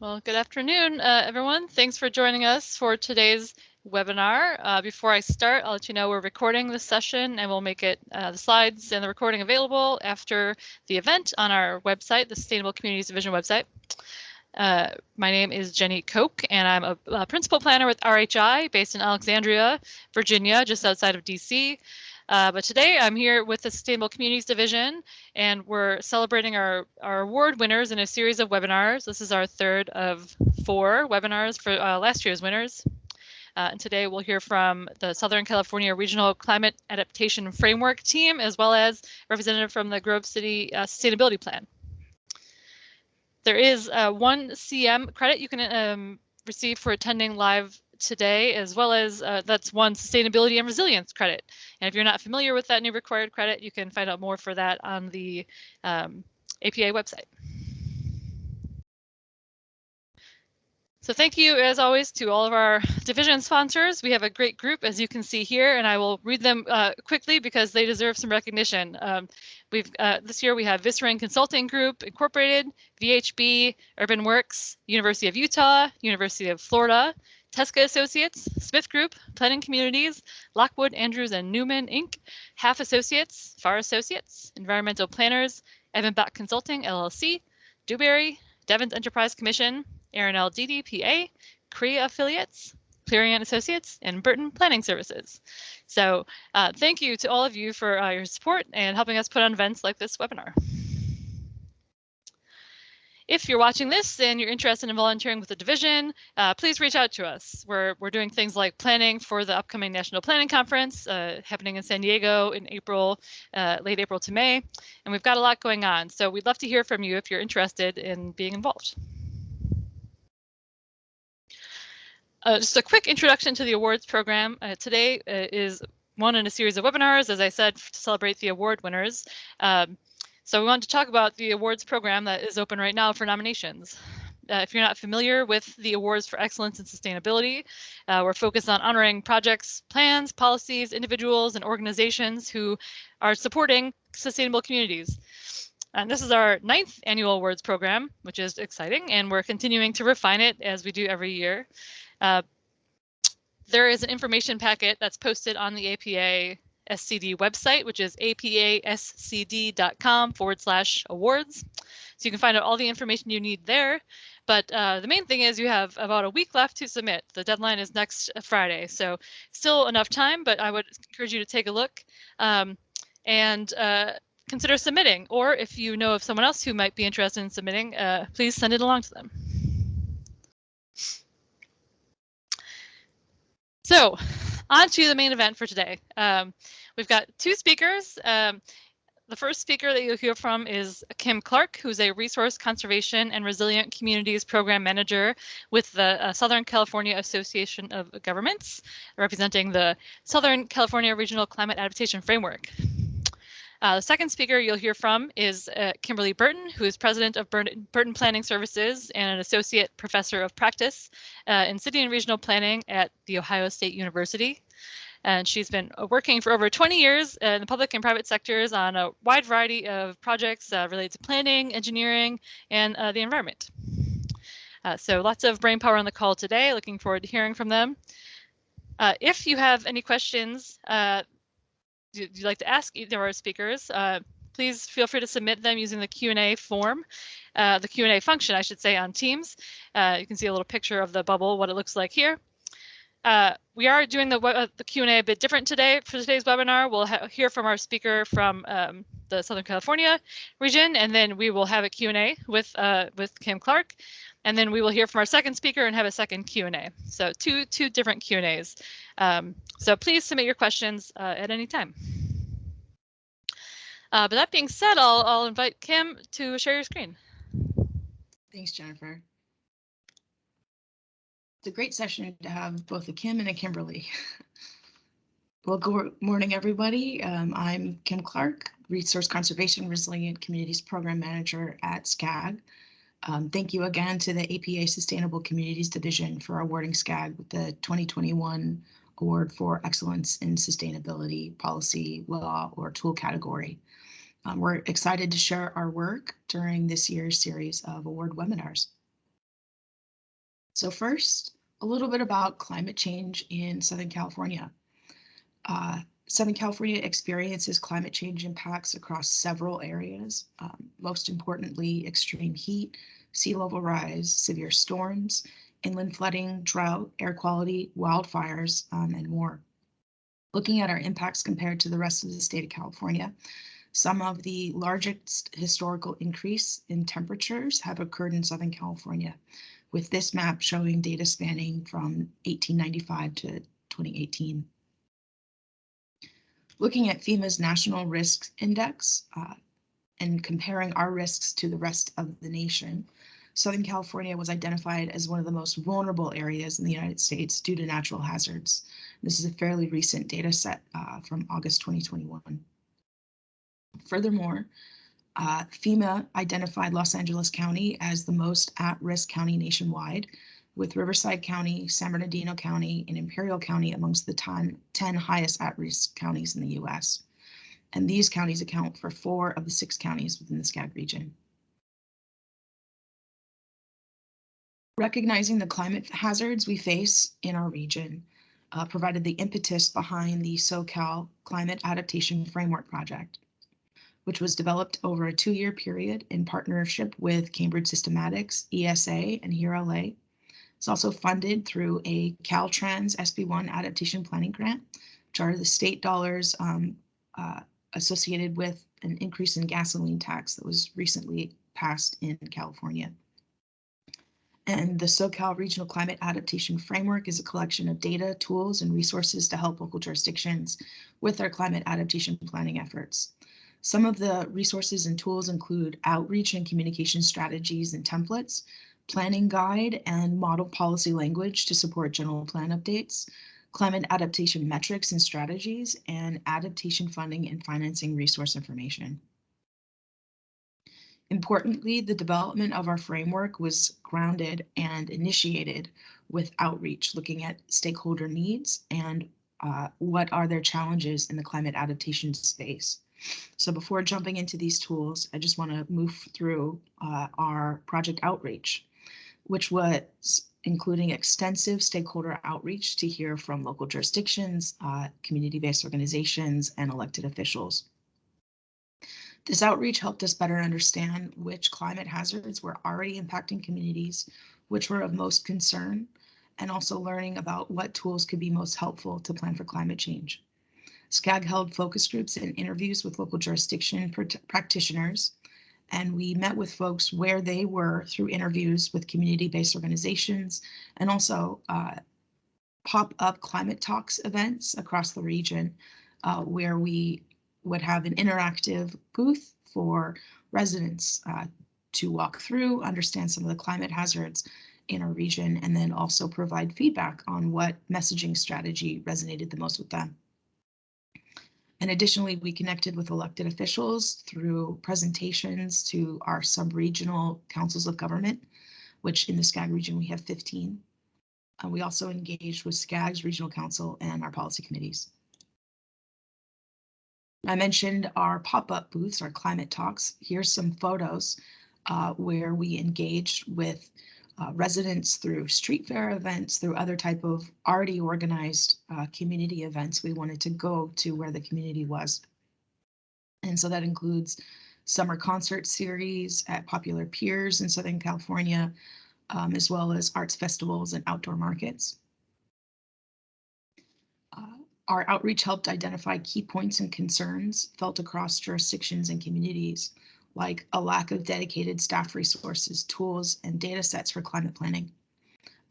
Well, good afternoon, everyone. Thanks for joining us for today's webinar. Before I start, I'll let you know we're recording this session and we'll make it the slides and the recording available after the event on our website, the Sustainable Communities Division website. My name is Jenny Koch, and I'm a principal planner with RHI based in Alexandria, Virginia, just outside of DC. But today I'm here with the Sustainable Communities Division, and we're celebrating our award winners in a series of webinars. This is our third of 4 webinars for last year's winners. And today we'll hear from the Southern California Regional Climate Adaptation Framework team, as well as a representative from the Grove City Sustainability Plan. There is 1 CM credit you can receive for attending live today, as well as that's 1 sustainability and resilience credit. And if you're not familiar with that new required credit, you can find out more for that on the APA website. So thank you, as always, to all of our division sponsors. We have a great group, as you can see here, and I will read them quickly because they deserve some recognition. This year we have Viscerain Consulting Group Incorporated, VHB, Urban Works, University of Utah, University of Florida, Tesca Associates, Smith Group, Planning Communities, Lockwood, Andrews, and Newman, Inc., Half Associates, Farr Associates, Environmental Planners, Evan Bach Consulting, LLC, Dewberry, Devon's Enterprise Commission, Aaron L. DDPA, Korea Affiliates, Clearing & Associates, and Burton Planning Services. So thank you to all of you for your support and helping us put on events like this webinar. If you're watching this and you're interested in volunteering with the division, please reach out to us. We're doing things like planning for the upcoming National Planning Conference happening in San Diego in April, late April to May, and we've got a lot going on. So we'd love to hear from you if you're interested in being involved. Just a quick introduction to the awards program. Today is one in a series of webinars, as I said, to celebrate the award winners. So we want to talk about the awards program that is open right now for nominations. If you're not familiar with the Awards for Excellence in Sustainability, we're focused on honoring projects, plans, policies, individuals, and organizations who are supporting sustainable communities. And this is our 9th annual awards program, which is exciting, and we're continuing to refine it as we do every year. There is an information packet that's posted on the APA-SCD website, which is apascd.com/awards. So you can find out all the information you need there. But the main thing is you have about a week left to submit. The deadline is next Friday, so still enough time, but I would encourage you to take a look and consider submitting. Or if you know of someone else who might be interested in submitting, please send it along to them. So on to the main event for today. We've got 2 speakers. The first speaker that you'll hear from is Kim Clark, who's a Resource Conservation and Resilient Communities Program Manager with the Southern California Association of Governments, representing the Southern California Regional Climate Adaptation Framework. The second speaker you'll hear from is Kimberly Burton, who is president of Burton Planning Services and an associate professor of practice in city and regional planning at The Ohio State University. And she's been working for over 20 years in the public and private sectors on a wide variety of projects related to planning, engineering, and the environment. So lots of brain power on the call today. Looking forward to hearing from them. If you have any questions you'd like to ask either of our speakers, please feel free to submit them using the Q&A form, the Q&A function, I should say, on Teams. You can see a little picture of the bubble, what it looks like here. We are doing the Q&A a bit different today. For today's webinar, we'll hear from our speaker from the Southern California region, and then we will have a Q&A with Kim Clark. And then we will hear from our second speaker and have a second Q&A. So two different Q&As. So please submit your questions at any time. But that being said, I'll invite Kim to share your screen. Thanks, Jennifer. It's a great session to have both a Kim and a Kimberly. Well, good morning, everybody. I'm Kim Clark, Resource Conservation Resilient Communities Program Manager at SCAG. Thank you again to the APA Sustainable Communities Division for awarding SCAG with the 2021 Award for Excellence in Sustainability Policy, Law, or Tool category. We're excited to share our work during this year's series of award webinars. So first, a little bit about climate change in Southern California. Southern California experiences climate change impacts across several areas, most importantly, extreme heat, sea level rise, severe storms, inland flooding, drought, air quality, wildfires, and more. Looking at our impacts compared to the rest of the state of California, some of the largest historical increase in temperatures have occurred in Southern California, with this map showing data spanning from 1895 to 2018. Looking at FEMA's National Risk Index and comparing our risks to the rest of the nation, Southern California was identified as one of the most vulnerable areas in the United States due to natural hazards. This is a fairly recent data set from August 2021. Furthermore, FEMA identified Los Angeles County as the most at-risk county nationwide, with Riverside County, San Bernardino County, and Imperial County amongst the 10 highest at-risk counties in the US. And these counties account for 4 of the 6 counties within the SCAG region. Recognizing the climate hazards we face in our region provided the impetus behind the SoCal Climate Adaptation Framework Project, which was developed over a 2-year period in partnership with Cambridge Systematics, ESA, and HERE-LA. It's also funded through a Caltrans SB1 adaptation planning grant, which are the state dollars associated with an increase in gasoline tax that was recently passed in California. And the SoCal Regional Climate Adaptation Framework is a collection of data, tools, and resources to help local jurisdictions with their climate adaptation planning efforts. Some of the resources and tools include outreach and communication strategies and templates, planning guide and model policy language to support general plan updates, climate adaptation metrics and strategies, and adaptation funding and financing resource information. Importantly, the development of our framework was grounded and initiated with outreach, looking at stakeholder needs and what are their challenges in the climate adaptation space. So before jumping into these tools, I just want to move through our project outreach, which was including extensive stakeholder outreach to hear from local jurisdictions, community-based organizations, and elected officials. This outreach helped us better understand which climate hazards were already impacting communities, which were of most concern, and also learning about what tools could be most helpful to plan for climate change. SCAG held focus groups and interviews with local jurisdiction practitioners, and we met with folks where they were through interviews with community-based organizations and also pop-up climate talks events across the region where we would have an interactive booth for residents to walk through, understand some of the climate hazards in our region, and then also provide feedback on what messaging strategy resonated the most with them. And additionally, we connected with elected officials through presentations to our sub-regional councils of government, which in the SCAG region we have 15. We also engaged with SCAG's regional council and our policy committees. I mentioned our pop-up booths, our climate talks. Here's some photos where we engaged with residents through street fair events, through other type of already organized community events. We wanted to go to where the community was. And so that includes summer concert series at popular piers in Southern California, as well as arts festivals and outdoor markets. Our outreach helped identify key points and concerns felt across jurisdictions and communities, like a lack of dedicated staff resources, tools, and data sets for climate planning,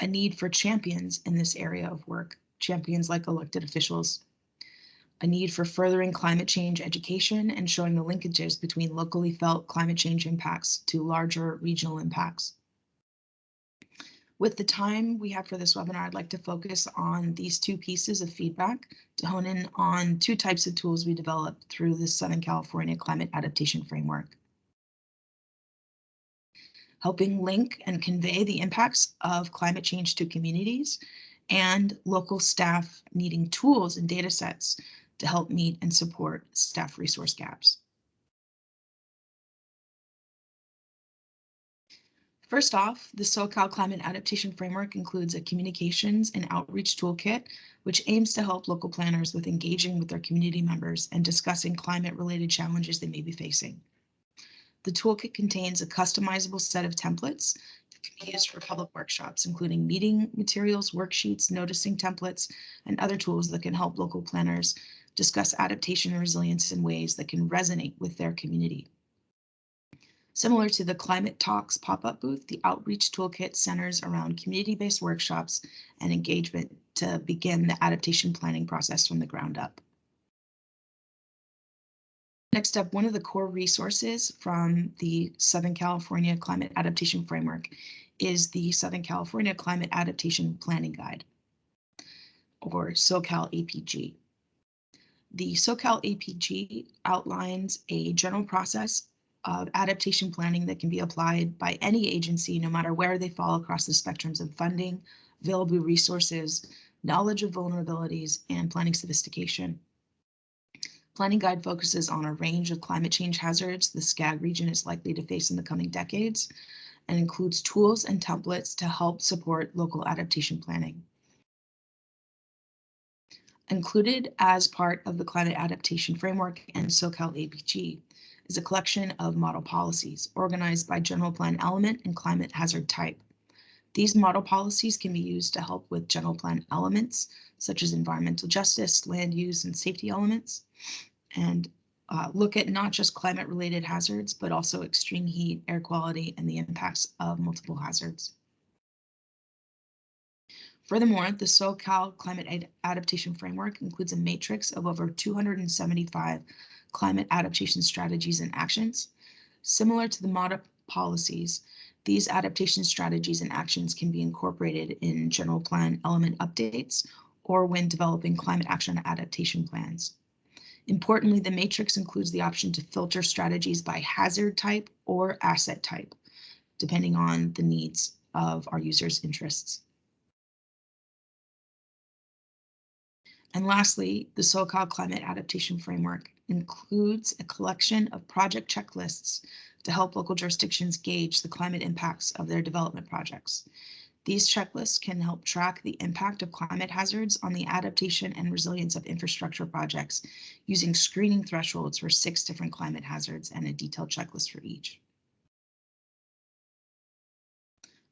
a need for champions in this area of work, champions like elected officials, a need for furthering climate change education and showing the linkages between locally felt climate change impacts to larger regional impacts. With the time we have for this webinar, I'd like to focus on these 2 pieces of feedback to hone in on 2 types of tools we developed through the Southern California Climate Adaptation Framework. Helping link and convey the impacts of climate change to communities, and local staff needing tools and data sets to help meet and support staff resource gaps. First off, the SoCal Climate Adaptation Framework includes a communications and outreach toolkit, which aims to help local planners with engaging with their community members and discussing climate-related challenges they may be facing. The toolkit contains a customizable set of templates that can be used for public workshops, including meeting materials, worksheets, noticing templates, and other tools that can help local planners discuss adaptation and resilience in ways that can resonate with their community. Similar to the Climate Talks pop-up booth, the outreach toolkit centers around community-based workshops and engagement to begin the adaptation planning process from the ground up. Next up, one of the core resources from the Southern California Climate Adaptation Framework is the Southern California Climate Adaptation Planning Guide, or SoCal APG. The SoCal APG outlines a general process of adaptation planning that can be applied by any agency, no matter where they fall across the spectrums of funding, available resources, knowledge of vulnerabilities, and planning sophistication. Planning Guide focuses on a range of climate change hazards the SCAG region is likely to face in the coming decades, and includes tools and templates to help support local adaptation planning. Included as part of the Climate Adaptation Framework and SoCal APG is a collection of model policies organized by general plan element and climate hazard type. These model policies can be used to help with general plan elements, such as environmental justice, land use, and safety elements, and look at not just climate-related hazards, but also extreme heat, air quality, and the impacts of multiple hazards. Furthermore, the SoCal Climate Adaptation Framework includes a matrix of over 275 climate adaptation strategies and actions. Similar to the model policies, these adaptation strategies and actions can be incorporated in general plan element updates or when developing climate action adaptation plans. Importantly, the matrix includes the option to filter strategies by hazard type or asset type, depending on the needs of our users' interests. And lastly, the SoCal Climate Adaptation Framework includes a collection of project checklists to help local jurisdictions gauge the climate impacts of their development projects. These checklists can help track the impact of climate hazards on the adaptation and resilience of infrastructure projects using screening thresholds for 6 different climate hazards and a detailed checklist for each.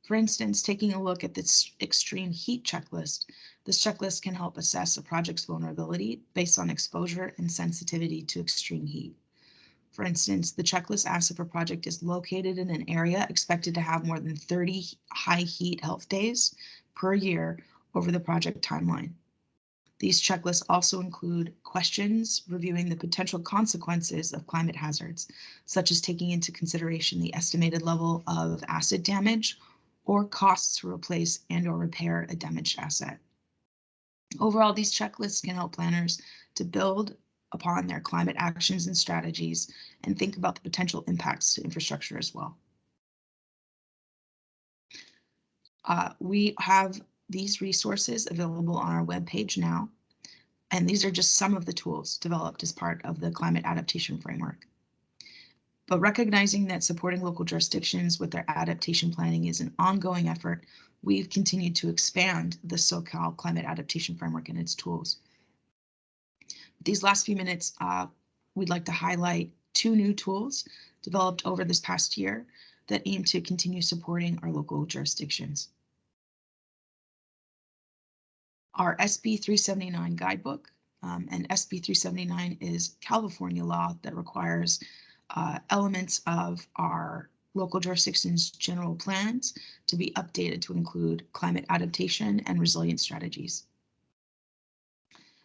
For instance, taking a look at this extreme heat checklist, this checklist can help assess a project's vulnerability based on exposure and sensitivity to extreme heat. For instance, the checklist asks if a project is located in an area expected to have more than 30 high heat health days per year over the project timeline. These checklists also include questions reviewing the potential consequences of climate hazards, such as taking into consideration the estimated level of acid damage or costs to replace and or repair a damaged asset. Overall, these checklists can help planners to build upon their climate actions and strategies and think about the potential impacts to infrastructure as well. We have these resources available on our webpage now, and these are just some of the tools developed as part of the Climate Adaptation Framework. But recognizing that supporting local jurisdictions with their adaptation planning is an ongoing effort, we've continued to expand the SoCal Climate Adaptation Framework and its tools. These last few minutes, we'd like to highlight 2 new tools developed over this past year that aim to continue supporting our local jurisdictions. Our SB 379 guidebook, and SB 379 is California law that requires elements of our local jurisdictions' general plans to be updated to include climate adaptation and resilience strategies.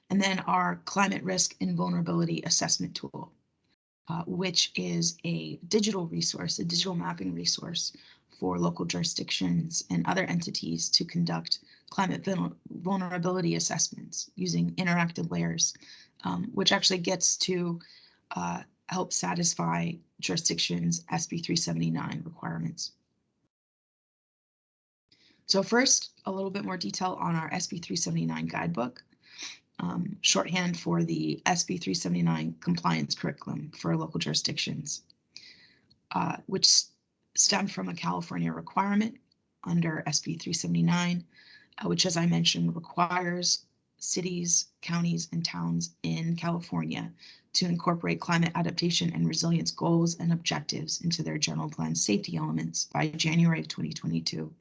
And then our climate risk and vulnerability assessment tool, which is a digital resource, a digital mapping resource for local jurisdictions and other entities to conduct climate vulnerability assessments using interactive layers, which actually gets to help satisfy jurisdictions' SB 379 requirements. So first, a little bit more detail on our SB 379 guidebook, shorthand for the SB 379 compliance curriculum for local jurisdictions, which stem from a California requirement under SB 379, which, as I mentioned, requires cities, counties, and towns in California to incorporate climate adaptation and resilience goals and objectives into their general plan safety elements by January of 2022.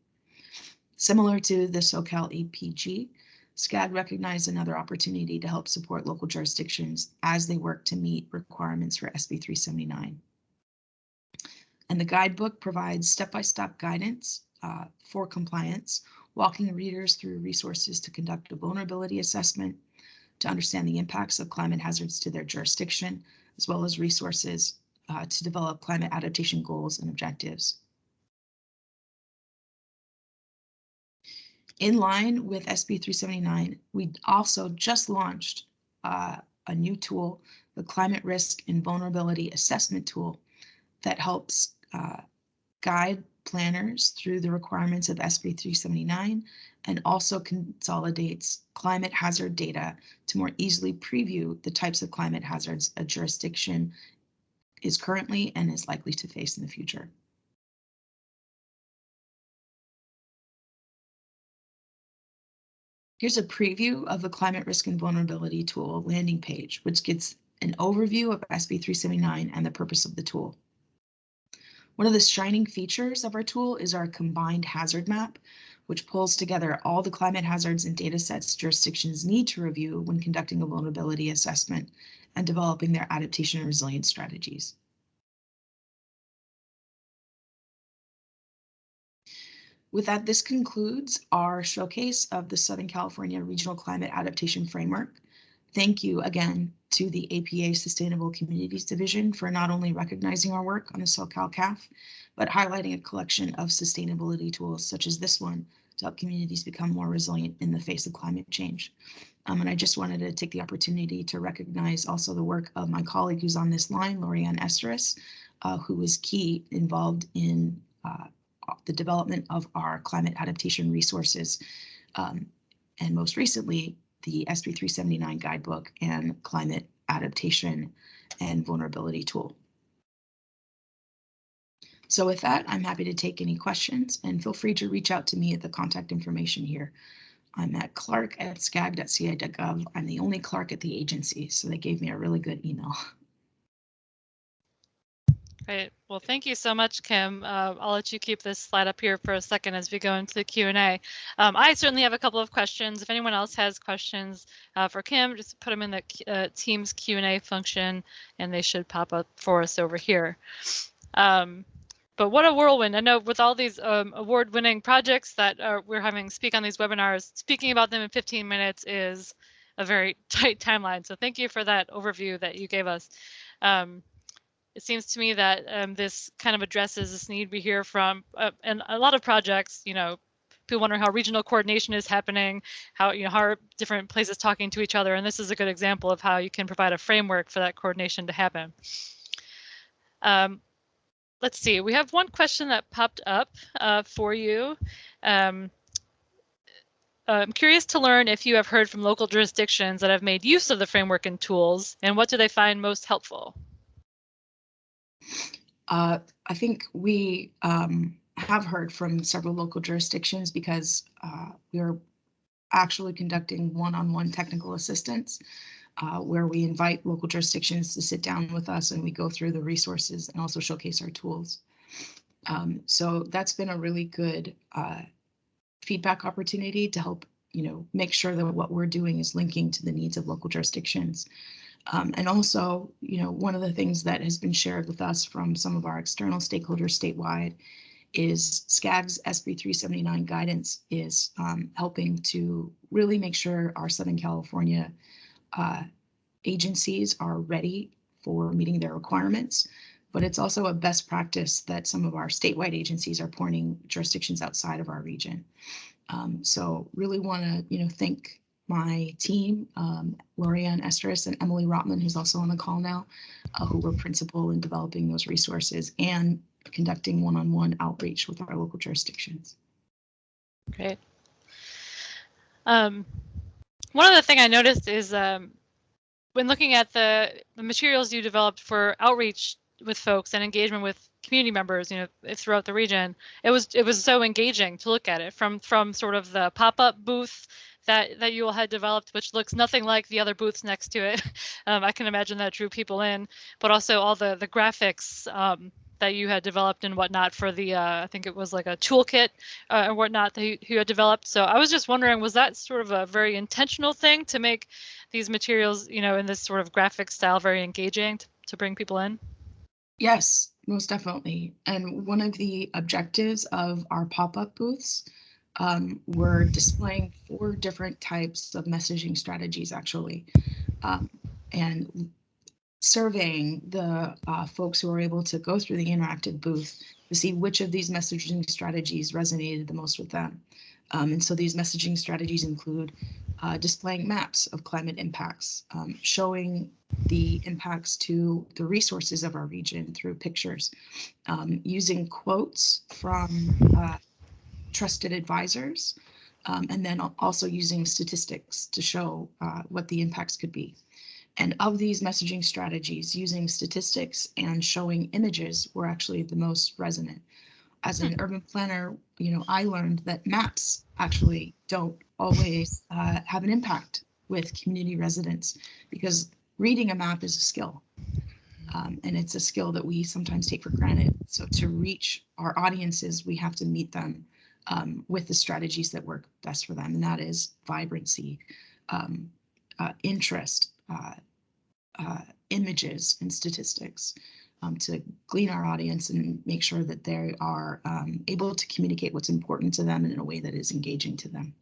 Similar to the SoCal APG, SCAD recognized another opportunity to help support local jurisdictions as they work to meet requirements for SB 379. And the guidebook provides step-by-step guidance for compliance, walking readers through resources to conduct a vulnerability assessment, to understand the impacts of climate hazards to their jurisdiction, as well as resources to develop climate adaptation goals and objectives. In line with SB 379, we also just launched a new tool, the Climate Risk and Vulnerability Assessment Tool, that helps guide planners through the requirements of SB 379 and also consolidates climate hazard data to more easily preview the types of climate hazards a jurisdiction is currently and is likely to face in the future. Here's a preview of the Climate Risk and Vulnerability Tool landing page, which gets an overview of SB 379 and the purpose of the tool. One of the shining features of our tool is our combined hazard map, which pulls together all the climate hazards and data sets jurisdictions need to review when conducting a vulnerability assessment and developing their adaptation and resilience strategies. With that, this concludes our showcase of the Southern California Regional Climate Adaptation Framework. Thank you again to the APA Sustainable Communities Division for not only recognizing our work on the SoCal CAF, but highlighting a collection of sustainability tools such as this one to help communities become more resilient in the face of climate change. And I just wanted to take the opportunity to recognize also the work of my colleague who's on this line, Lorianne Esteris, who was key involved in the development of our climate adaptation resources, and most recently, the SB 379 guidebook and climate adaptation and vulnerability tool. So with that, I'm happy to take any questions and feel free to reach out to me at the contact information here. I'm at clark@scag.ca.gov. I'm the only Clark at the agency, so they gave me a really good email. Great. Well, thank you so much, Kim. I'll let you keep this slide up here for a second as we go into the Q&A. I certainly have a couple of questions. If anyone else has questions for Kim, just put them in the Teams Q&A function, and they should pop up for us over here. But what a whirlwind. I know with all these award-winning projects that we're having speak on these webinars, speaking about them in 15 minutes is a very tight timeline. So thank you for that overview that you gave us. It seems to me that this kind of addresses this need we hear from, and a lot of projects, you know, people wonder how regional coordination is happening, how, you know, how are different places talking to each other, and this is a good example of how you can provide a framework for that coordination to happen. Let's see, we have one question that popped up for you. I'm curious to learn if you have heard from local jurisdictions that have made use of the framework and tools, and what do they find most helpful? I think we have heard from several local jurisdictions because we're actually conducting one-on-one technical assistance where we invite local jurisdictions to sit down with us and we go through the resources and also showcase our tools. So that's been a really good feedback opportunity to help, you know, make sure that what we're doing is linking to the needs of local jurisdictions. And also, you know, one of the things that has been shared with us from some of our external stakeholders statewide is SCAG's SB 379 guidance is helping to really make sure our Southern California agencies are ready for meeting their requirements. But it's also a best practice that some of our statewide agencies are pointing jurisdictions outside of our region. So really want to, you know, thank my team, Lorianne Esteris and Emily Rotman, who's also on the call now, who were principal in developing those resources and conducting one-on-one outreach with our local jurisdictions. Great. One other thing I noticed is when looking at the materials you developed for outreach with folks and engagement with community members, throughout the region. It was so engaging to look at it from sort of the pop-up booth that you all had developed, which looks nothing like the other booths next to it. I can imagine that drew people in, but also all the graphics that you had developed and whatnot for the, I think it was like a toolkit and whatnot that you had developed. So I was just wondering, was that sort of a very intentional thing to make these materials, in this sort of graphic style, very engaging to bring people in? Yes, most definitely. And one of the objectives of our pop-up booths were displaying 4 different types of messaging strategies, actually, and surveying the folks who were able to go through the interactive booth to see which of these messaging strategies resonated the most with them. And so these messaging strategies include displaying maps of climate impacts, showing the impacts to the resources of our region through pictures, using quotes from trusted advisors, and then also using statistics to show what the impacts could be. And of these messaging strategies, using statistics and showing images were actually the most resonant. As an urban planner, I learned that maps actually don't always have an impact with community residents, because reading a map is a skill. And it's a skill that we sometimes take for granted. So to reach our audiences, we have to meet them with the strategies that work best for them. And that is vibrancy, interest, images and statistics, to glean our audience and make sure that they are able to communicate what's important to them in a way that is engaging to them.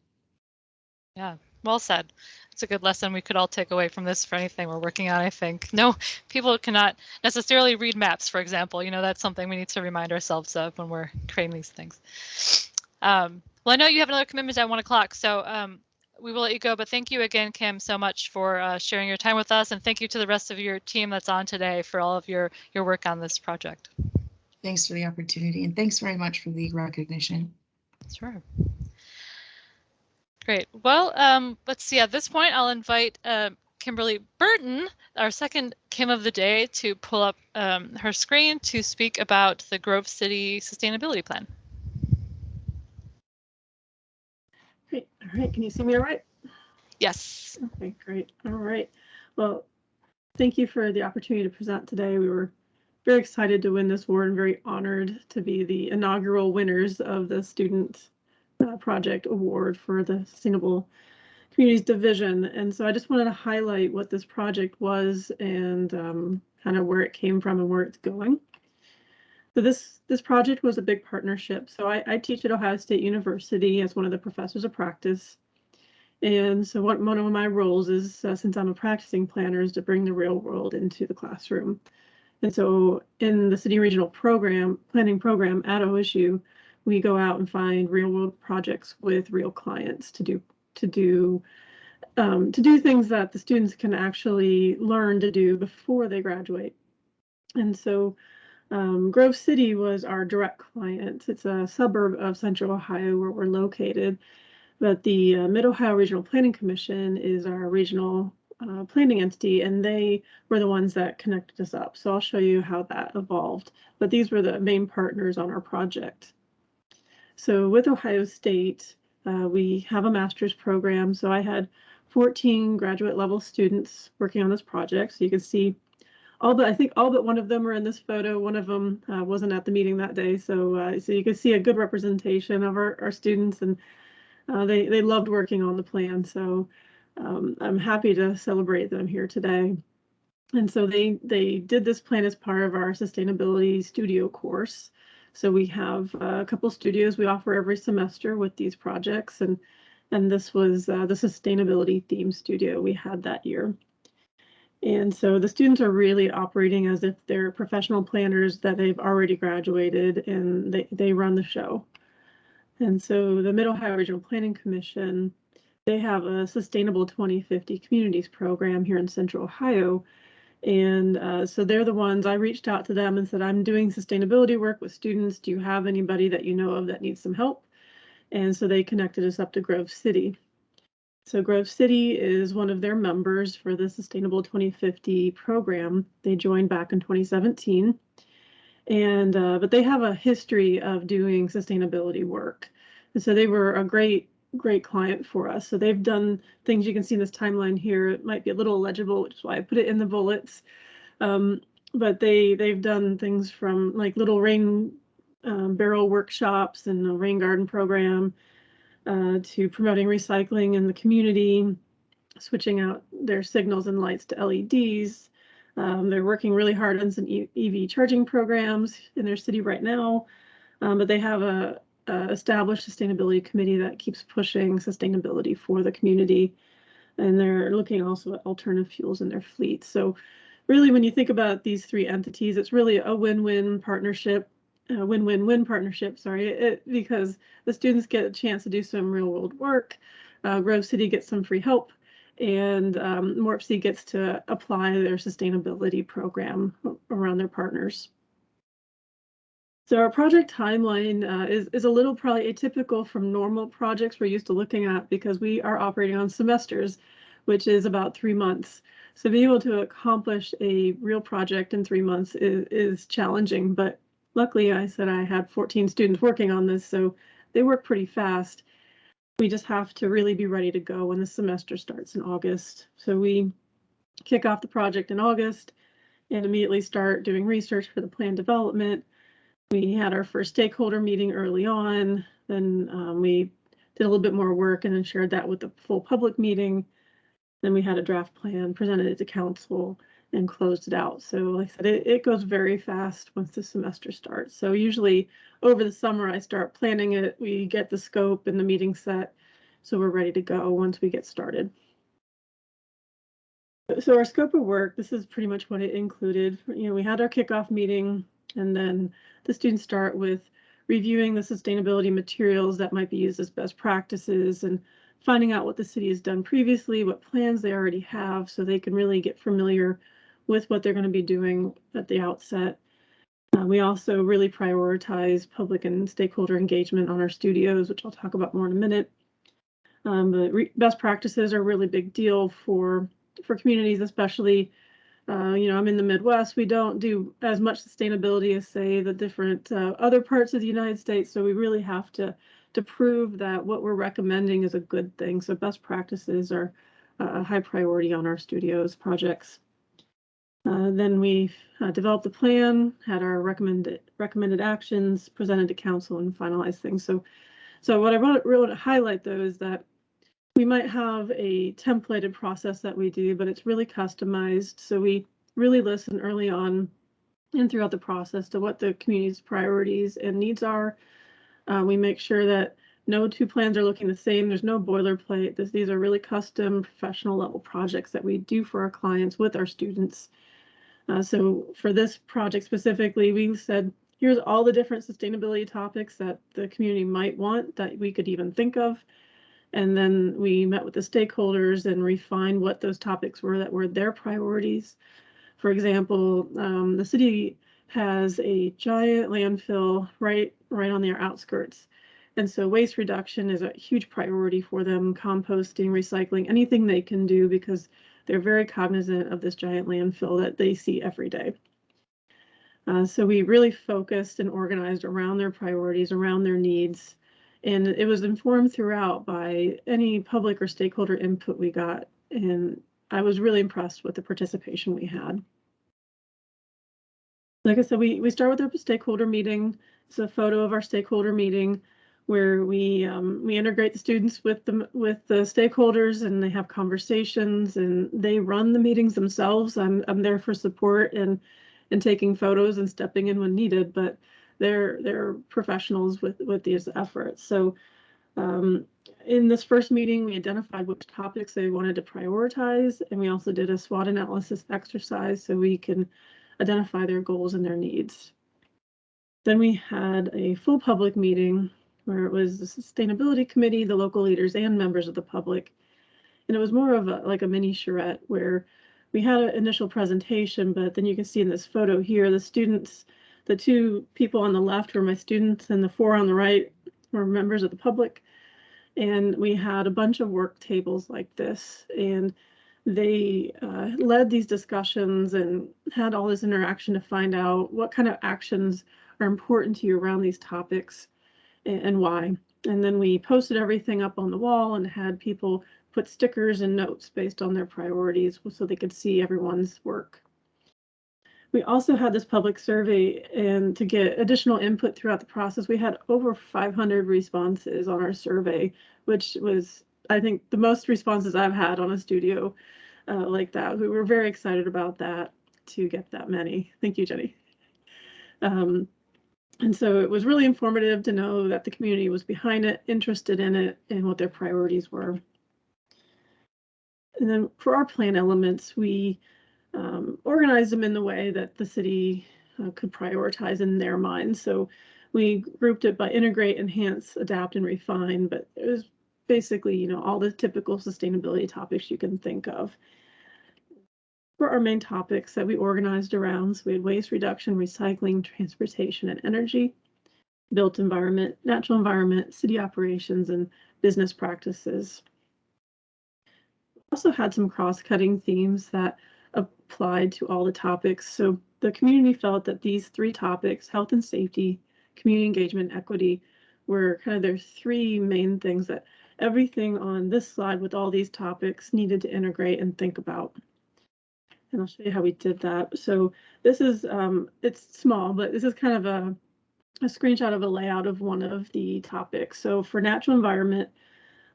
Yeah, well said. It's a good lesson we could all take away from this for anything we're working on, I think. No, people cannot necessarily read maps, for example. That's something we need to remind ourselves of when we're creating these things. Well, I know you have another commitment at 1 o'clock, so we will let you go, but thank you again, Kim, so much for sharing your time with us, and thank you to the rest of your team that's on today for all of your work on this project. Thanks for the opportunity, and thanks very much for the recognition. Sure. Great. Well, let's see. At this point, I'll invite Kimberly Burton, our second Kim of the day, to pull up her screen to speak about the Grove City Sustainability Plan. Great. All right. Can you see me all right? Yes. Okay, great. All right. Well, thank you for the opportunity to present today. We were very excited to win this award and very honored to be the inaugural winners of the Student Project Award for the Sustainable Communities Division. And so I just wanted to highlight what this project was and kind of where it came from and where it's going. So this project was a big partnership. So I teach at Ohio State University as one of the professors of practice. And so one of my roles is, since I'm a practicing planner, is to bring the real world into the classroom. And so in the city regional planning program at OSU, we go out and find real world projects with real clients to do things that the students can actually learn to do before they graduate. And so Grove City was our direct client. It's a suburb of Central Ohio where we're located, but the Mid-Ohio Regional Planning Commission is our regional planning entity, and they were the ones that connected us up. So I'll show you how that evolved, but these were the main partners on our project. So with Ohio State, we have a master's program. So I had 14 graduate level students working on this project. So you can see I think all but one of them are in this photo. One of them wasn't at the meeting that day. So so you can see a good representation of our students, and they loved working on the plan. So I'm happy to celebrate them here today. And so they did this plan as part of our sustainability studio course. So we have a couple studios we offer every semester with these projects, and this was the sustainability theme studio we had that year. And so the students are really operating as if they're professional planners that they've already graduated, and they run the show. And so the Mid-Ohio Regional Planning Commission, they have a Sustainable 2050 Communities program here in Central Ohio. And so they're the ones, I reached out to them and said, I'm doing sustainability work with students. Do you have anybody that you know of that needs some help? And so they connected us up to Grove City. So Grove City is one of their members for the Sustainable 2050 program. They joined back in 2017. And but they have a history of doing sustainability work. And so they were a great client for us. So they've done things, you can see in this timeline here. It might be a little illegible, which is why I put it in the bullets. But they've done things from like little rain barrel workshops and a rain garden program to promoting recycling in the community, switching out their signals and lights to LEDs. They're working really hard on some EV charging programs in their city right now, but they have a established sustainability committee that keeps pushing sustainability for the community, and they're looking also at alternative fuels in their fleet. So really, when you think about these three entities, it's really a win-win partnership, win-win-win partnership, sorry, because the students get a chance to do some real-world work, Grove City gets some free help, and MORPC gets to apply their sustainability program around their partners. So our project timeline is a little probably atypical from normal projects we're used to looking at, because we are operating on semesters, which is about 3 months. So being able to accomplish a real project in 3 months is challenging, but luckily I said I had 14 students working on this, so they work pretty fast. We just have to really be ready to go when the semester starts in August. So we kick off the project in August and immediately start doing research for the plan development. We had our first stakeholder meeting early on, then we did a little bit more work and then shared that with the full public meeting. Then we had a draft plan, presented it to council, and closed it out. So like I said, it goes very fast once the semester starts. So usually over the summer, I start planning it. We get the scope and the meeting set, so we're ready to go once we get started. So our scope of work, this is pretty much what it included. You know, we had our kickoff meeting, and then the students start with reviewing the sustainability materials that might be used as best practices and finding out what the city has done previously, what plans they already have, so they can really get familiar with what they're going to be doing at the outset. We also really prioritize public and stakeholder engagement on our studios, which I'll talk about more in a minute. But best practices are a really big deal for communities, especially, you know, I'm in the Midwest. We don't do as much sustainability as, say, the different other parts of the United States. So we really have to prove that what we're recommending is a good thing. So best practices are a high priority on our studios projects. Then we developed the plan, had our recommended actions, presented to council, and finalized things. So what I really want to highlight, though, is that we might have a templated process that we do, but it's really customized. So we really listen early on and throughout the process to what the community's priorities and needs are. We make sure that no two plans are looking the same. There's no boilerplate. These are really custom professional level projects that we do for our clients with our students. So for this project specifically, we said, here's all the different sustainability topics that the community might want that we could even think of. And then we met with the stakeholders and refined what those topics were that were their priorities. For example, the city has a giant landfill right on their outskirts. And so waste reduction is a huge priority for them, composting, recycling, anything they can do, because they're very cognizant of this giant landfill that they see every day. So we really focused and organized around their priorities, around their needs. And it was informed throughout by any public or stakeholder input we got. And I was really impressed with the participation we had. Like I said, we start with our stakeholder meeting. It's a photo of our stakeholder meeting where we integrate the students with the stakeholders, and they have conversations, and they run the meetings themselves. I'm there for support and taking photos and stepping in when needed, but they're professionals with these efforts. So in this first meeting, we identified which topics they wanted to prioritize, and we also did a SWOT analysis exercise so we can identify their goals and their needs. Then we had a full public meeting where it was the sustainability committee, the local leaders, and members of the public. And it was more of like a mini charrette where we had an initial presentation, but then you can see in this photo here, the students, the two people on the left were my students and the four on the right were members of the public. And we had a bunch of work tables like this. And they led these discussions and had all this interaction to find out what kind of actions are important to you around these topics and why. And then we posted everything up on the wall and had people put stickers and notes based on their priorities so they could see everyone's work. We also had this public survey, and to get additional input throughout the process, we had over 500 responses on our survey, which was, I think, the most responses I've had on a studio like that. We were very excited about that, to get that many. Thank you, Jenny. And so it was really informative to know that the community was behind it, interested in it, and what their priorities were. And then for our plan elements, we organized them in the way that the city could prioritize in their minds. So we grouped it by integrate, enhance, adapt, and refine, but it was basically, you know, all the typical sustainability topics you can think of. For our main topics that we organized around, so we had waste reduction, recycling, transportation, and energy, built environment, natural environment, city operations, and business practices. We also had some cross-cutting themes that applied to all the topics. So the community felt that these three topics, health and safety, community engagement, equity, were kind of their three main things that everything on this slide with all these topics needed to integrate and think about. And I'll show you how we did that. So this is, it's small, but this is kind of a screenshot of a layout of one of the topics. So for natural environment,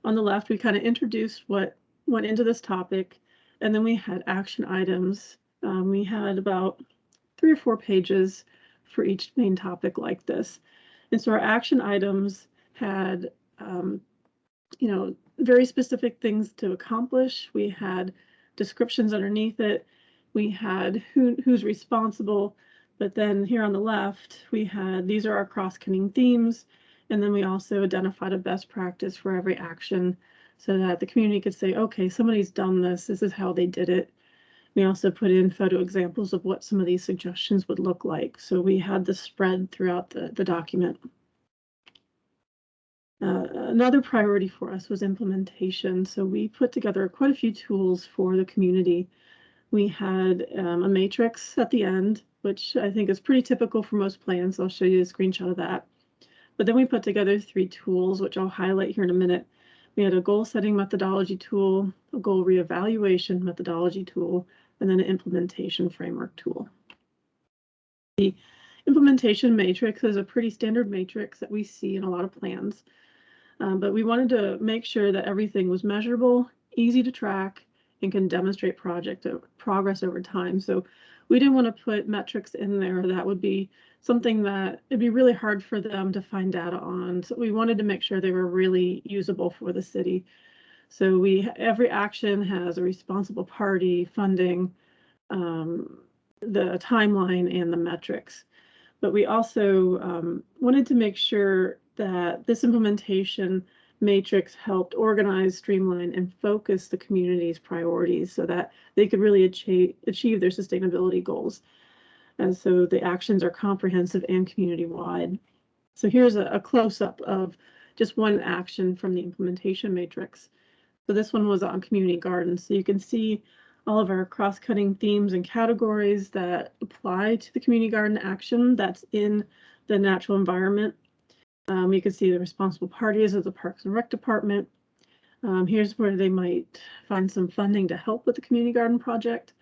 on the left, we kind of introduced what went into this topic, and then we had action items. We had about 3 or 4 pages for each main topic like this. And so our action items had, you know, very specific things to accomplish. We had descriptions underneath it. We had who's responsible, but then here on the left, we had, these are our cross-cutting themes. And then we also identified a best practice for every action so that the community could say, okay, somebody's done this. This is how they did it. We also put in photo examples of what some of these suggestions would look like. So we had this spread throughout the document. Another priority for us was implementation. So we put together quite a few tools for the community. We had a matrix at the end, which I think is pretty typical for most plans. I'll show you a screenshot of that. But then we put together 3 tools, which I'll highlight here in a minute. We had a goal setting methodology tool, a goal reevaluation methodology tool, and then an implementation framework tool. The implementation matrix is a pretty standard matrix that we see in a lot of plans, but we wanted to make sure that everything was measurable, easy to track, and can demonstrate project progress over time. So we didn't want to put metrics in there that would be something that it'd be really hard for them to find data on. So we wanted to make sure they were really usable for the city. So every action has a responsible party, funding, the timeline, and the metrics. But we also wanted to make sure that this implementation matrix helped organize, streamline, and focus the community's priorities so that they could really achieve their sustainability goals. And so the actions are comprehensive and community-wide. So here's a close-up of just one action from the implementation matrix. So this one was on community gardens. So you can see all of our cross-cutting themes and categories that apply to the community garden action that's in the natural environment. You can see the responsible parties of the Parks and Rec Department. Here's where they might find some funding to help with the community garden project.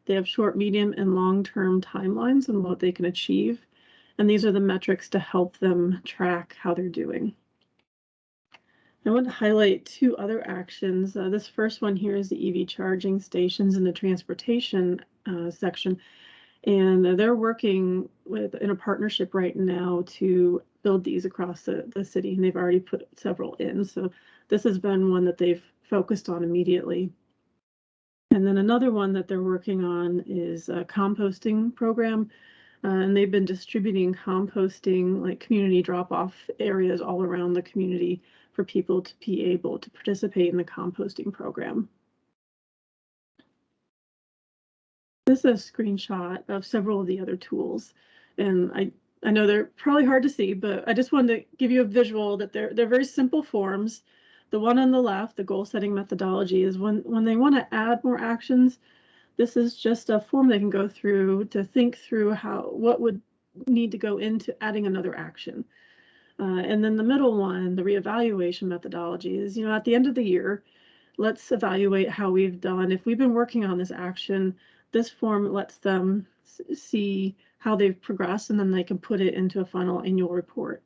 They have short, medium, and long-term timelines on what they can achieve. And these are the metrics to help them track how they're doing. I want to highlight 2 other actions. This first one here is the EV charging stations in the transportation section. And they're working in a partnership right now to build these across the city, and they've already put several in. So this has been one that they've focused on immediately. And then another one that they're working on is a composting program. And they've been distributing composting, like community drop-off areas all around the community for people to be able to participate in the composting program. This is a screenshot of several of the other tools. And I know they're probably hard to see, but I just wanted to give you a visual that they're very simple forms, The one on the left, the goal setting methodology, is when they want to add more actions. This is just a form they can go through to think through what would need to go into adding another action. And then the middle one, the reevaluation methodology, is, at the end of the year, let's evaluate how we've done. If we've been working on this action, this form lets them see how they've progressed, and then they can put it into a final annual report.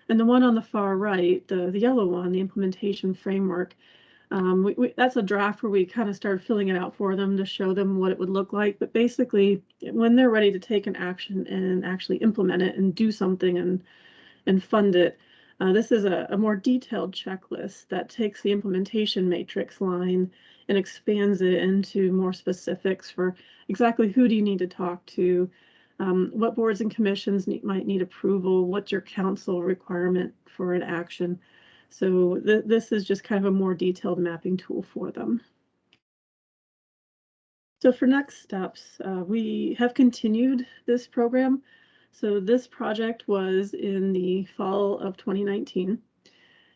And the one on the far right, the yellow one, the implementation framework, that's a draft where we kind of started filling it out for them to show them what it would look like. But basically, when they're ready to take an action and actually implement it and do something and fund it, this is a more detailed checklist that takes the implementation matrix line and expands it into more specifics for exactly who do you need to talk to, what boards and commissions might need approval, what's your council requirement for an action. So this is just kind of a more detailed mapping tool for them. So for next steps, we have continued this program. So this project was in the fall of 2019.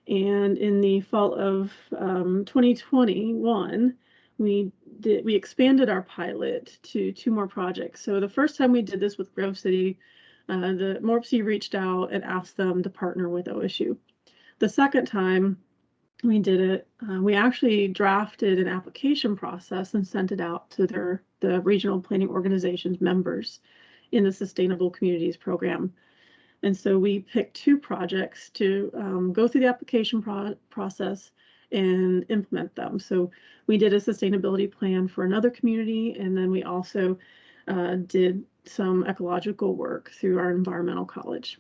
And in the fall of 2021, we expanded our pilot to 2 more projects. So the first time we did this with Grove City, the MORPC reached out and asked them to partner with OSU. The second time we did it, we actually drafted an application process and sent it out to the regional planning organization's members in the Sustainable Communities program. And so we picked 2 projects to go through the application process and implement them. So we did a sustainability plan for another community, and then we also did some ecological work through our environmental college.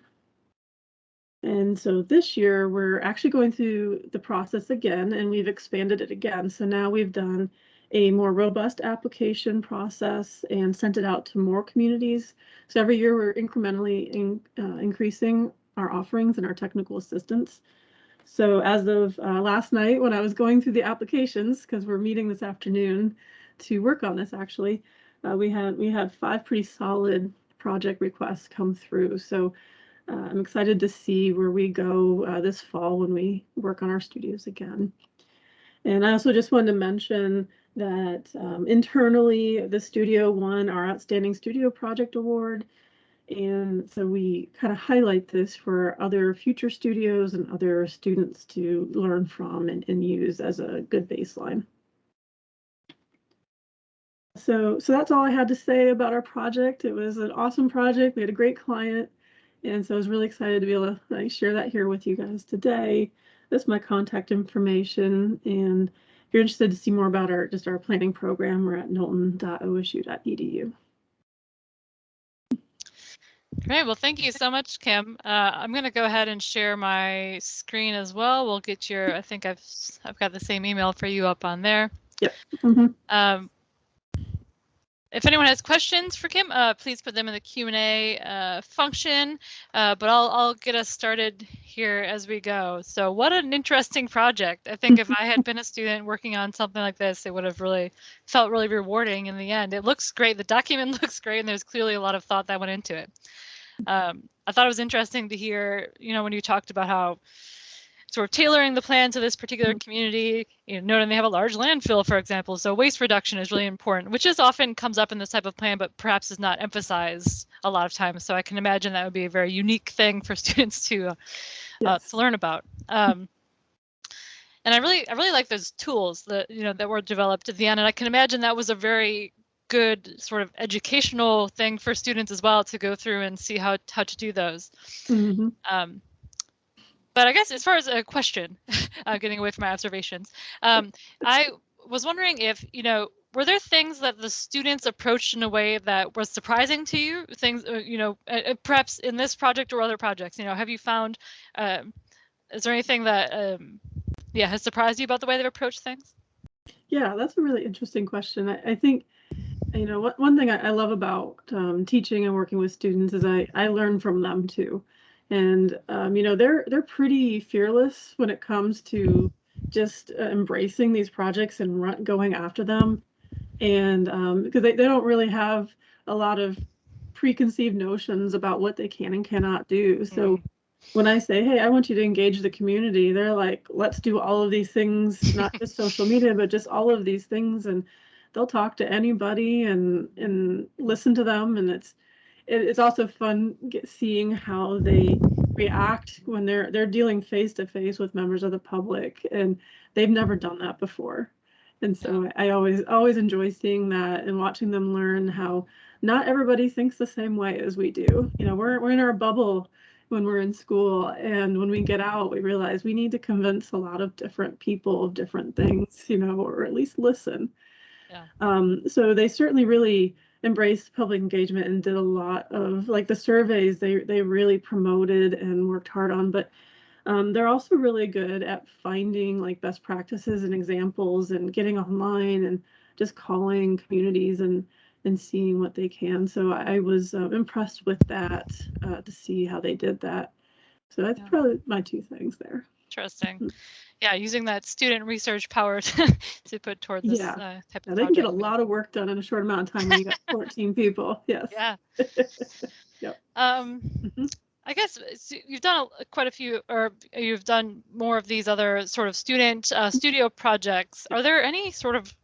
And so this year we're actually going through the process again, and we've expanded it again. So now we've done a more robust application process and sent it out to more communities. So every year we're incrementally increasing our offerings and our technical assistance. So as of last night, when I was going through the applications, because we're meeting this afternoon to work on this, actually, we had 5 pretty solid project requests come through. So I'm excited to see where we go this fall when we work on our studios again. And I also just wanted to mention that internally, the studio won our Outstanding Studio Project Award. And so we kind of highlight this for other future studios and other students to learn from and use as a good baseline. So that's all I had to say about our project. It was an awesome project. We had a great client. And so I was really excited to be able to share that here with you guys today. That's my contact information. And if you're interested to see more about our planning program, we're at knowlton.osu.edu. Great. Well, thank you so much, Kim. I'm going to go ahead and share my screen as well. We'll get your, I think I've got the same email for you up on there. Yep. Mm-hmm. If anyone has questions for Kim, please put them in the Q&A function, but I'll get us started here as we go. So what an interesting project. I think if I had been a student working on something like this, it would have really felt really rewarding in the end. It looks great. The document looks great, and there's clearly a lot of thought that went into it. I thought it was interesting to hear, when you talked about how sort of tailoring the plan to this particular community, noting they have a large landfill, for example. So waste reduction is really important, which is often comes up in this type of plan, but perhaps is not emphasized a lot of times. So I can imagine that would be a very unique thing for students to learn about. And I really like those tools that that were developed at the end. And I can imagine that was a very good sort of educational thing for students as well to go through and see how to do those. Mm-hmm. But I guess as far as a question, getting away from my observations, I was wondering if, were there things that the students approached in a way that was surprising to you? Things, perhaps in this project or other projects, have you found, is there anything that, has surprised you about the way they've approached things? Yeah, that's a really interesting question. I think, one thing I love about teaching and working with students is I learn from them too. And, they're pretty fearless when it comes to just embracing these projects and going after them. And because they don't really have a lot of preconceived notions about what they can and cannot do. So when I say, hey, I want you to engage the community, they're like, let's do all of these things, not just social media, but just all of these things. And they'll talk to anybody and listen to them. And it's also fun seeing how they react when they're dealing face to face with members of the public, and they've never done that before. And so I always enjoy seeing that and watching them learn how not everybody thinks the same way as we do. You know, we're in our bubble when we're in school, and when we get out, we realize we need to convince a lot of different people of different things, you know, or at least listen. Yeah. So they certainly really embraced public engagement and did a lot of, like, the surveys they really promoted and worked hard on, but they're also really good at finding like best practices and examples and getting online and just calling communities and seeing what they can. So I was impressed with that to see how they did that. So that's probably my two things there. Interesting. Yeah, using that student research power to put toward this type of project. They can get a lot of work done in a short amount of time when you got 14 people. Yes. Yeah. Yep. I guess you've done quite a few, or you've done more of these other sort of student studio projects. Are there any sort of,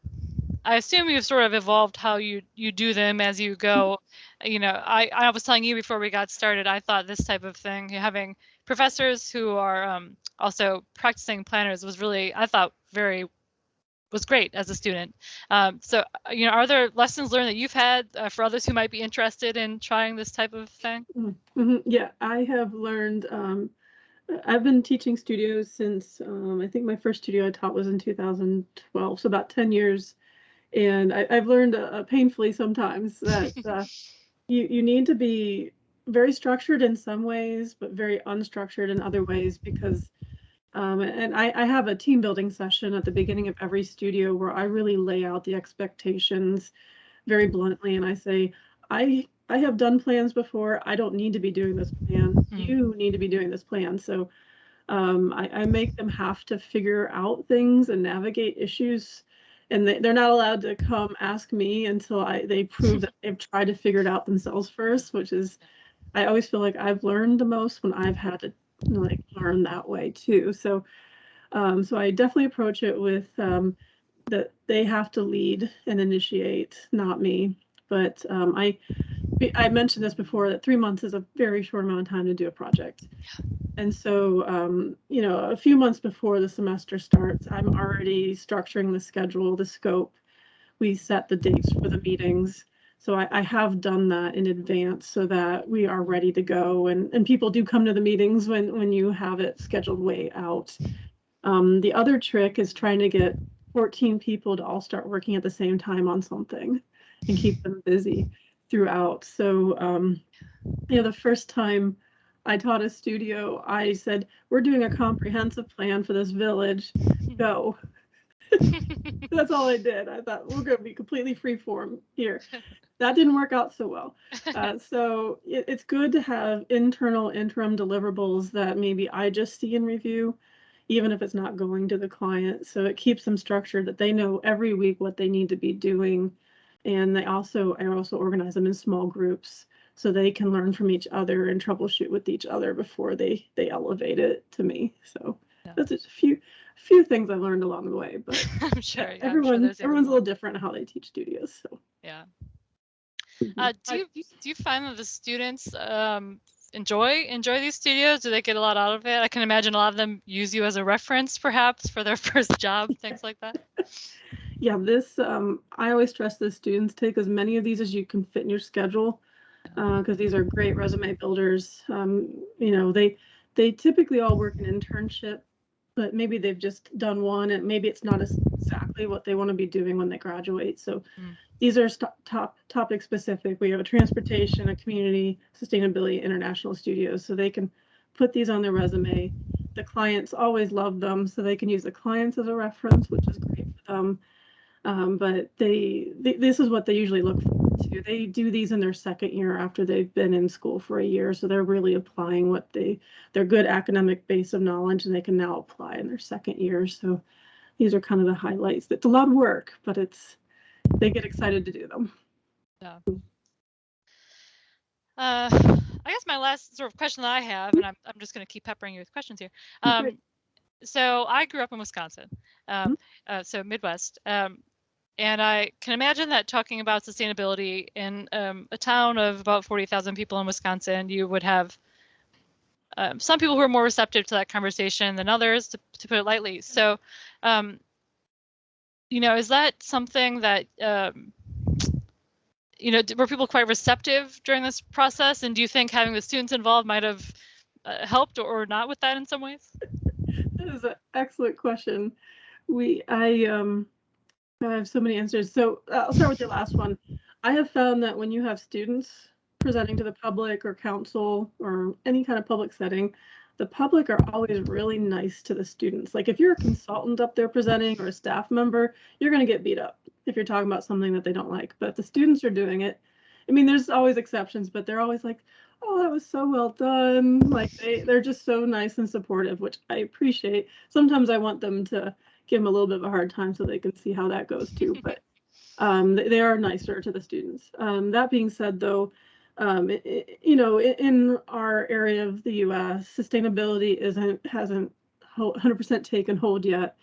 I assume you've sort of evolved how you do them as you go. You know, I was telling you before we got started, I thought this type of thing, having professors who are also practicing planners was really, I thought, was great as a student. So, you know, are there lessons learned that you've had for others who might be interested in trying this type of thing? Yeah, I have learned, I've been teaching studios since, I think my first studio I taught was in 2012, so about 10 years. And I've learned painfully sometimes that you need to be very structured in some ways, but very unstructured in other ways, because and I have a team building session at the beginning of every studio where I really lay out the expectations very bluntly, and I say, I have done plans before. I don't need to be doing this plan. You need to be doing this plan. So I make them have to figure out things and navigate issues, and they're not allowed to come ask me until they prove that they've tried to figure it out themselves first, which is, I always feel like I've learned the most when I've had to like learn that way too. So so I definitely approach it with that they have to lead and initiate, not me. But I mentioned this before, that 3 months is a very short amount of time to do a project. And so, you know, a few months before the semester starts, I'm already structuring the schedule, the scope. We set the dates for the meetings. So I have done that in advance so that we are ready to go. And people do come to the meetings when you have it scheduled way out. The other trick is trying to get 14 people to all start working at the same time on something and keep them busy throughout. So, you know, the first time I taught a studio, I said, we're doing a comprehensive plan for this village. Go. That's all I did. I thought, we're going to be completely freeform here. That didn't work out so well. So it's good to have internal interim deliverables that maybe I just see and review, even if it's not going to the client. So it keeps them structured, that they know every week what they need to be doing. And I also organize them in small groups so they can learn from each other and troubleshoot with each other before they elevate it to me. So that's just a few things I've learned along the way, but I'm sure. Yeah, everyone's a little different how they teach studios. So yeah. Do you find that the students enjoy these studios? Do they get a lot out of it? I can imagine a lot of them use you as a reference, perhaps, for their first job, things like that. Yeah, this I always stress the students, take as many of these as you can fit in your schedule, because these are great resume builders. You know, they typically all work an internship, but maybe they've just done one, and maybe it's not exactly what they want to be doing when they graduate. So these are topic specific. We have a transportation, a community, sustainability, international studios, so they can put these on their resume. The clients always love them, so they can use the clients as a reference, which is great for them. But this is what they usually look forward to. They do these in their second year after they've been in school for a year, so they're really applying what their good academic base of knowledge, and they can now apply in their second year. So these are kind of the highlights. It's a lot of work, but they get excited to do them. Yeah. I guess my last sort of question that I have, and I'm just going to keep peppering you with questions here. So I grew up in Wisconsin, so Midwest, and I can imagine that talking about sustainability in a town of about 40,000 people in Wisconsin, you would have some people who are more receptive to that conversation than others, to put it lightly. So, you know, is that something that you know, were people quite receptive during this process? And do you think having the students involved might have helped or not with that in some ways? That is an excellent question. I have so many answers. So I'll start with your last one. I have found that when you have students presenting to the public or council or any kind of public setting, the public are always really nice to the students. Like if you're a consultant up there presenting or a staff member, you're going to get beat up if you're talking about something that they don't like. But if the students are doing it, I mean, there's always exceptions, but they're always like, oh, that was so well done. Like they're just so nice and supportive, which I appreciate. Sometimes I want them to give them a little bit of a hard time so they can see how that goes too. But they are nicer to the students. That being said, though, you know, in our area of the U.S., sustainability hasn't 100% taken hold yet.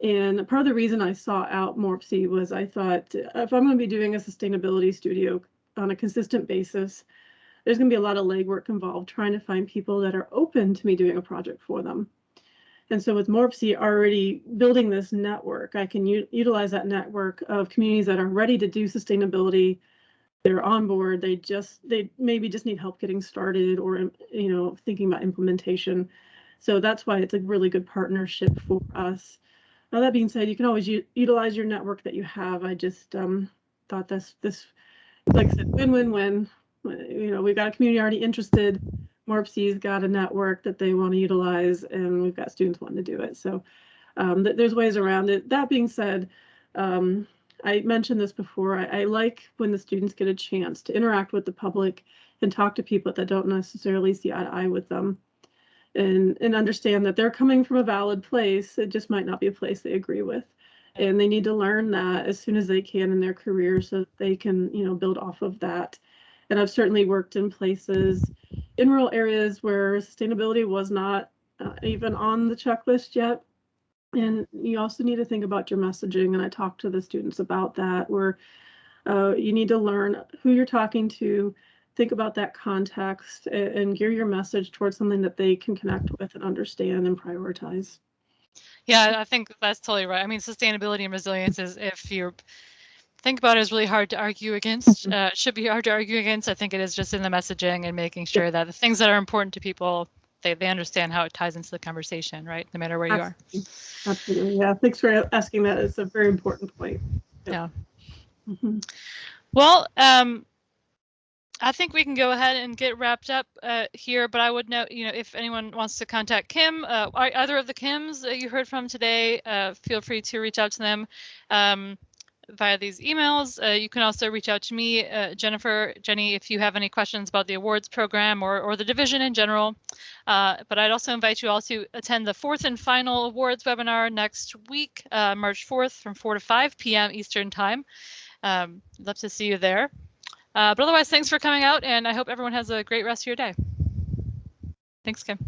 And part of the reason I sought out MORPC was I thought if I'm going to be doing a sustainability studio on a consistent basis, there's going to be a lot of legwork involved trying to find people that are open to me doing a project for them. And so with MORPC already building this network, I can utilize that network of communities that are ready to do sustainability. They're on board. They maybe just need help getting started or, you know, thinking about implementation. So that's why it's a really good partnership for us. Now, that being said, you can always utilize your network that you have. I just thought this, like I said, win-win-win. You know, we've got a community already interested. MORPC's got a network that they want to utilize, and we've got students wanting to do it. So there's ways around it. That being said, I mentioned this before. I like when the students get a chance to interact with the public and talk to people that don't necessarily see eye to eye with them. And understand that they're coming from a valid place. It just might not be a place they agree with. And they need to learn that as soon as they can in their career so that they can, you know, build off of that. And I've certainly worked in places in rural areas where sustainability was not even on the checklist yet. And you also need to think about your messaging. And I talk to the students about that, where you need to learn who you're talking to, think about that context, and gear your message towards something that they can connect with and understand and prioritize. Yeah, I think that's totally right. I mean, sustainability and resilience is, if you think about it, is really hard to argue against. Should be hard to argue against. I think it is just in the messaging and making sure that the things that are important to people, they understand how it ties into the conversation, right? No matter where you are. Absolutely. Yeah. Thanks for asking that. It's a very important point. Yeah. Well, I think we can go ahead and get wrapped up here, but I would note, you know, if anyone wants to contact Kim, either of the Kims you heard from today, feel free to reach out to them via these emails. You can also reach out to me, Jenny, if you have any questions about the awards program or the division in general. But I'd also invite you all to attend the 4th and final awards webinar next week, March 4th from 4 to 5 p.m. Eastern Time. Love to see you there. But otherwise, thanks for coming out, and I hope everyone has a great rest of your day. Thanks, Kim.